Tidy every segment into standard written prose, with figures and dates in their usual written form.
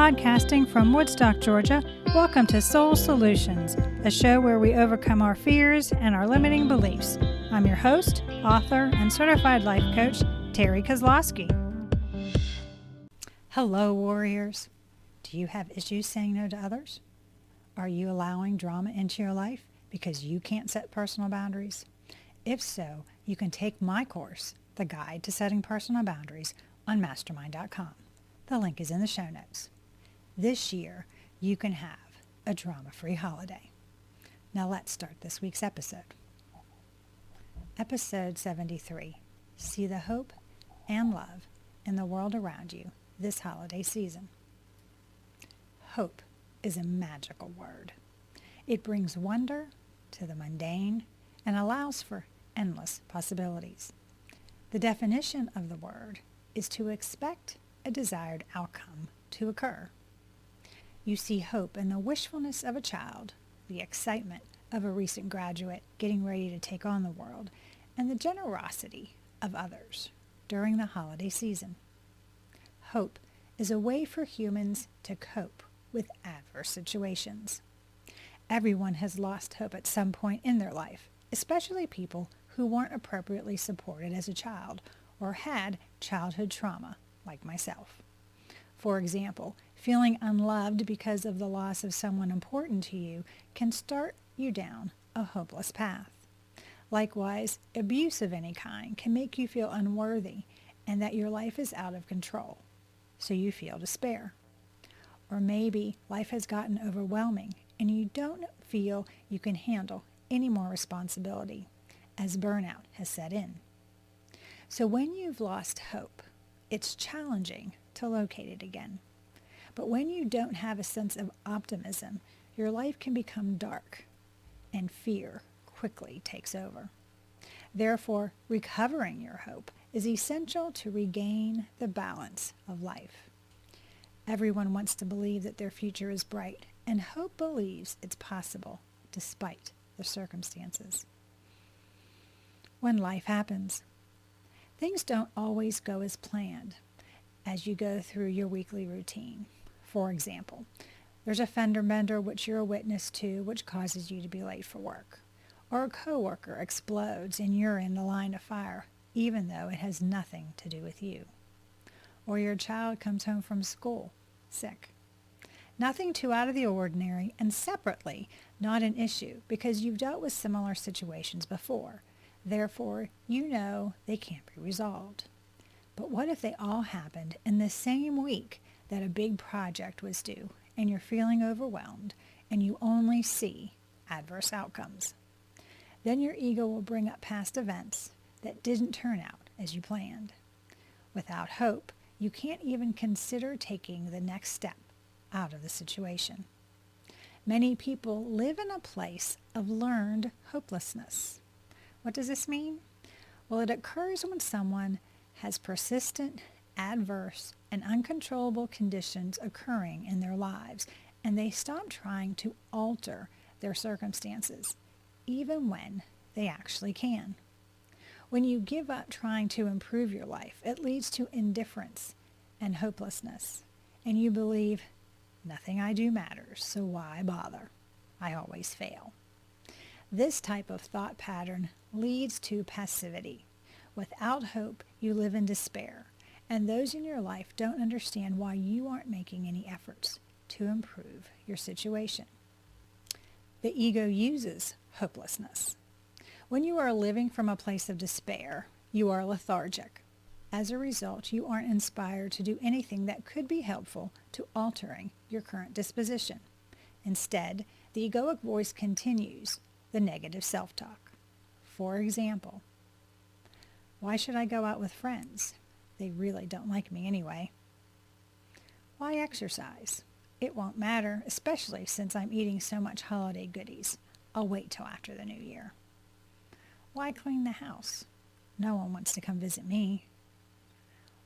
Podcasting from Woodstock, Georgia, welcome to Soul Solutions, a show where we overcome our fears and our limiting beliefs. I'm your host, author, and certified life coach, Terry Kozlowski. Hello, warriors. Do you have issues saying no to others? Are you allowing drama into your life because you can't set personal boundaries? If so, you can take my course, The Guide to Setting Personal Boundaries, on mastermind.com. The link is in the show notes. This year, you can have a drama-free holiday. Now let's start this week's episode. Episode 73. See the hope and love in the world around you this holiday season. Hope is a magical word. It brings wonder to the mundane and allows for endless possibilities. The definition of the word is to expect a desired outcome to occur. You see hope in the wishfulness of a child, the excitement of a recent graduate getting ready to take on the world, and the generosity of others during the holiday season. Hope is a way for humans to cope with adverse situations. Everyone has lost hope at some point in their life, especially people who weren't appropriately supported as a child or had childhood trauma, like myself. For example, feeling unloved because of the loss of someone important to you can start you down a hopeless path. Likewise, abuse of any kind can make you feel unworthy and that your life is out of control, so you feel despair. Or maybe life has gotten overwhelming and you don't feel you can handle any more responsibility, as burnout has set in. So when you've lost hope, it's challenging to locate it again. But when you don't have a sense of optimism, your life can become dark and fear quickly takes over. Therefore, recovering your hope is essential to regain the balance of life. Everyone wants to believe that their future is bright, and hope believes it's possible despite the circumstances. When life happens, things don't always go as planned as you go through your weekly routine. For example, there's a fender bender which you're a witness to which causes you to be late for work. Or a coworker explodes and you're in the line of fire, even though it has nothing to do with you. Or your child comes home from school sick. Nothing too out of the ordinary, and separately not an issue because you've dealt with similar situations before. Therefore, you know they can't be resolved. But what if they all happened in the same week that a big project was due and you're feeling overwhelmed and you only see adverse outcomes? Then your ego will bring up past events that didn't turn out as you planned. Without hope, you can't even consider taking the next step out of the situation. Many people live in a place of learned hopelessness. What does this mean? Well, it occurs when someone has persistent, adverse, and uncontrollable conditions occurring in their lives, and they stop trying to alter their circumstances, even when they actually can. When you give up trying to improve your life, it leads to indifference and hopelessness, and you believe, nothing I do matters, so why bother? I always fail. This type of thought pattern leads to passivity. Without hope, you live in despair, and those in your life don't understand why you aren't making any efforts to improve your situation. The ego uses hopelessness. When you are living from a place of despair, you are lethargic. As a result, you aren't inspired to do anything that could be helpful to altering your current disposition. Instead, the egoic voice continues the negative self-talk. For example, why should I go out with friends? They really don't like me anyway. Why exercise? It won't matter, especially since I'm eating so much holiday goodies. I'll wait till after the new year. Why clean the house? No one wants to come visit me.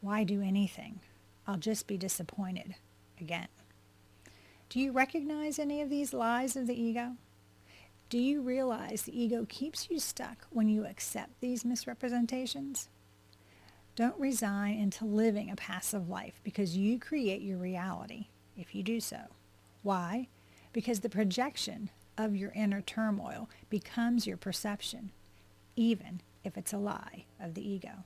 Why do anything? I'll just be disappointed again. Do you recognize any of these lies of the ego? Do you realize the ego keeps you stuck when you accept these misrepresentations? Don't resign into living a passive life because you create your reality. if you do so. Why? Because the projection of your inner turmoil becomes your perception, even if it's a lie of the ego.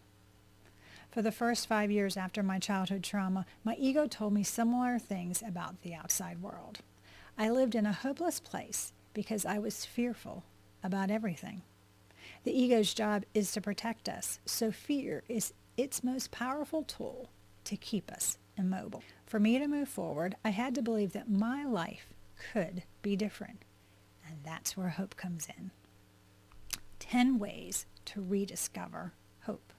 For the first 5 years after my childhood trauma, my ego told me similar things about the outside world. I lived in a hopeless place because I was fearful about everything. The ego's job is to protect us, so fear is its most powerful tool to keep us immobile. For me to move forward, I had to believe that my life could be different, and that's where hope comes in. 10 ways to rediscover hope.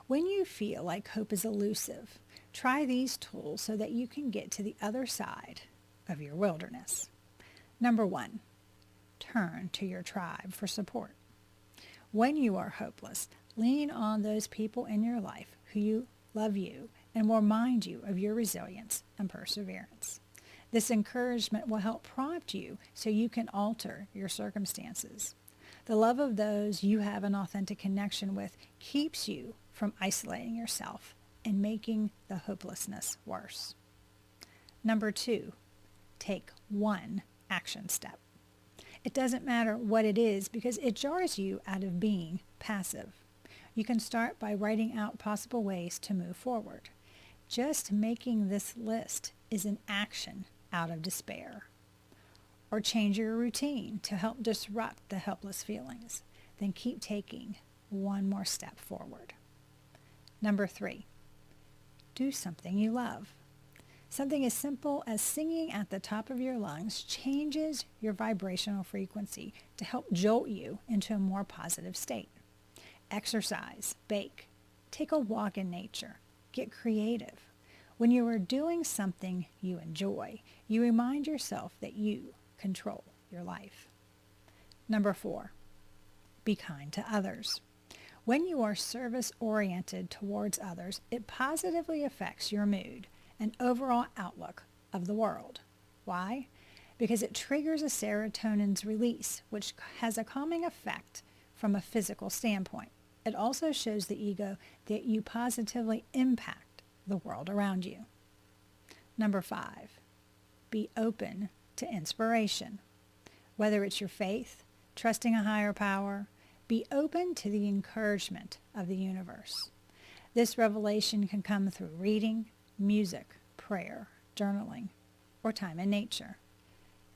When you feel like hope is elusive, try these tools so that you can get to the other side of your wilderness. Number 1, turn to your tribe for support. When you are hopeless, lean on those people in your life who love you and will remind you of your resilience and perseverance. This encouragement will help prompt you so you can alter your circumstances. The love of those you have an authentic connection with keeps you from isolating yourself and making the hopelessness worse. Number 2, take one action step. It doesn't matter what it is because it jars you out of being passive. You can start by writing out possible ways to move forward. Just making this list is an action out of despair. Or change your routine to help disrupt the helpless feelings. Then keep taking one more step forward. Number 3, do something you love. Something as simple as singing at the top of your lungs changes your vibrational frequency to help jolt you into a more positive state. Exercise, bake, take a walk in nature, get creative. When you are doing something you enjoy, you remind yourself that you control your life. Number 4, be kind to others. When you are service-oriented towards others, it positively affects your mood and overall outlook of the world. Why? Because it triggers a serotonin's release, which has a calming effect from a physical standpoint. It also shows the ego that you positively impact the world around you. Number 5, be open to inspiration. Whether it's your faith, trusting a higher power, be open to the encouragement of the universe. This revelation can come through reading, music, prayer, journaling, or time in nature.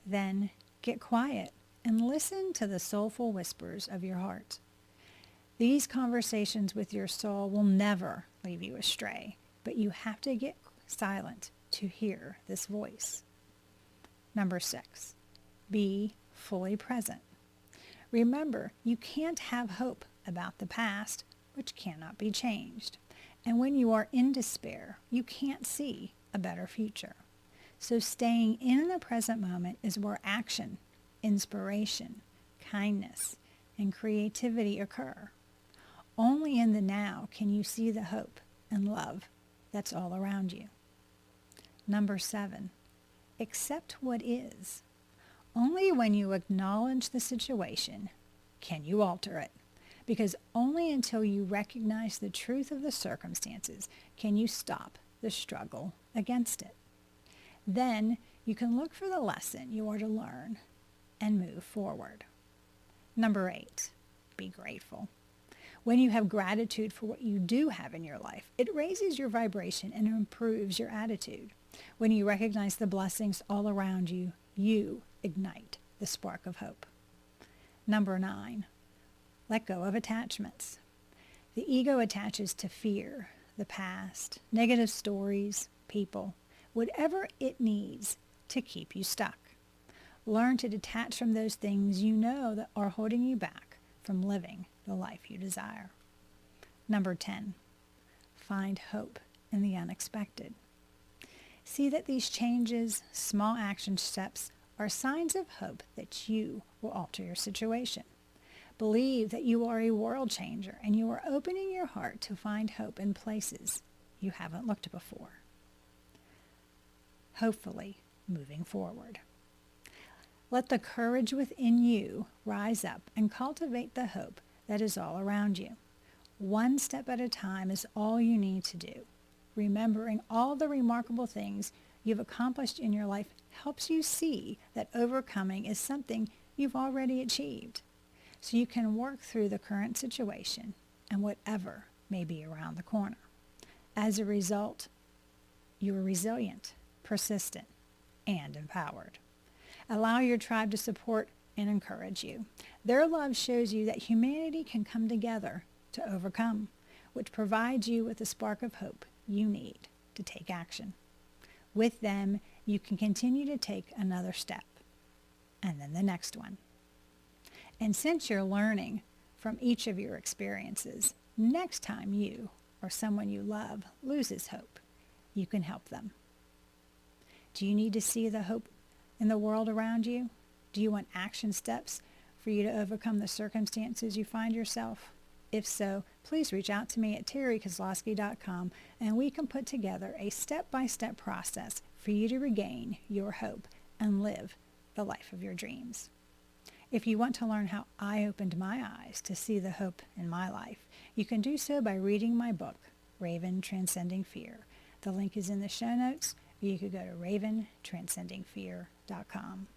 Then get quiet and listen to the soulful whispers of your heart. These conversations with your soul will never lead you astray, but you have to get silent to hear this voice. Number 6, be fully present. Remember, you can't have hope about the past, which cannot be changed. And when you are in despair, you can't see a better future. So staying in the present moment is where action, inspiration, kindness, and creativity occur. Only in the now can you see the hope and love that's all around you. Number 7, accept what is. Only when you acknowledge the situation can you alter it. Because only until you recognize the truth of the circumstances can you stop the struggle against it. Then you can look for the lesson you are to learn and move forward. Number 8, be grateful. When you have gratitude for what you do have in your life, it raises your vibration and improves your attitude. When you recognize the blessings all around you, you ignite the spark of hope. Number 9, let go of attachments. The ego attaches to fear, the past, negative stories, people, whatever it needs to keep you stuck. Learn to detach from those things you know that are holding you back from living the life you desire. Number 10, find hope in the unexpected. See that these changes, small action steps, are signs of hope that you will alter your situation. Believe that you are a world changer and you are opening your heart to find hope in places you haven't looked before. Hopefully, moving forward. Let the courage within you rise up and cultivate the hope that is all around you. One step at a time is all you need to do, remembering all the remarkable things you've accomplished in your life helps you see that overcoming is something you've already achieved, so you can work through the current situation and whatever may be around the corner. As a result, you are resilient, persistent, and empowered. Allow your tribe to support and encourage you. Their love shows you that humanity can come together to overcome, which provides you with the spark of hope you need to take action. With them, you can continue to take another step, and then the next one. And since you're learning from each of your experiences, next time you or someone you love loses hope, you can help them. Do you need to see the hope in the world around you? Do you want action steps for you to overcome the circumstances you find yourself? If so, please reach out to me at terrykozlowski.com and we can put together a step-by-step process for you to regain your hope and live the life of your dreams. If you want to learn how I opened my eyes to see the hope in my life, you can do so by reading my book, Raven Transcending Fear. The link is in the show notes, or you could go to raventranscendingfear.com.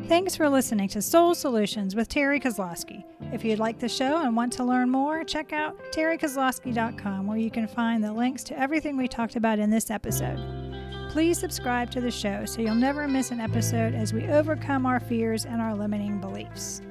Thanks for listening to Soul Solutions with Terry Kozlowski. If you'd like the show and want to learn more, check out terrykozlowski.com, where you can find the links to everything we talked about in this episode. Please subscribe to the show so you'll never miss an episode as we overcome our fears and our limiting beliefs.